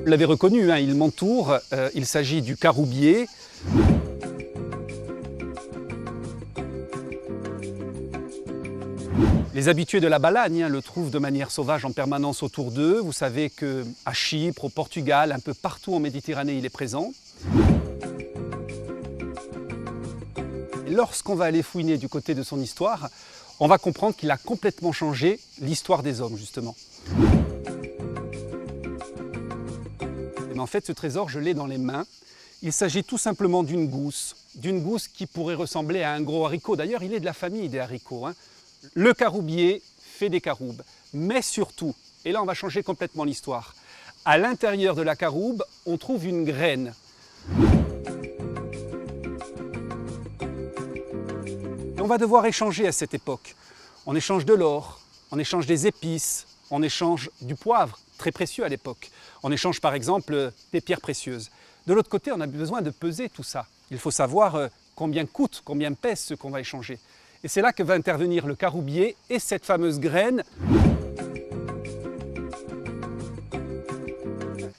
Vous l'avez reconnu, hein, il m'entoure, il s'agit du caroubier. Les habitués de la Balagne le trouvent de manière sauvage en permanence autour d'eux. Vous savez qu'à Chypre, au Portugal, un peu partout en Méditerranée, il est présent. Lorsqu'on va aller fouiner du côté de son histoire, on va comprendre qu'il a complètement changé l'histoire des hommes, justement. Mais en fait, ce trésor, je l'ai dans les mains. Il s'agit tout simplement d'une gousse qui pourrait ressembler à un gros haricot. D'ailleurs, il est de la famille des haricots, hein. Le caroubier fait des caroubes, mais surtout, et là on va changer complètement l'histoire, à l'intérieur de la caroube, on trouve une graine. Et on va devoir échanger à cette époque. On échange de l'or, on échange des épices, on échange du poivre, très précieux à l'époque. On échange par exemple des pierres précieuses. De l'autre côté, on a besoin de peser tout ça. Il faut savoir combien coûte, combien pèse ce qu'on va échanger. Et c'est là que va intervenir le caroubier et cette fameuse graine.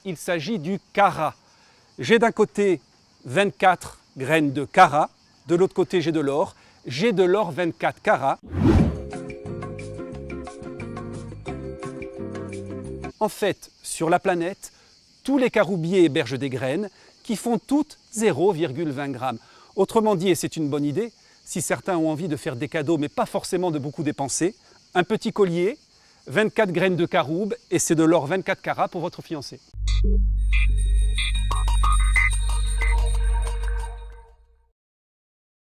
Il s'agit du carat. J'ai d'un côté 24 graines de carat, de l'autre côté j'ai de l'or. J'ai de l'or 24 carats. En fait, sur la planète, tous les caroubiers hébergent des graines qui font toutes 0,20 g. Autrement dit, et c'est une bonne idée, si certains ont envie de faire des cadeaux, mais pas forcément de beaucoup dépenser, un petit collier, 24 graines de caroube, et c'est de l'or 24 carats pour votre fiancé.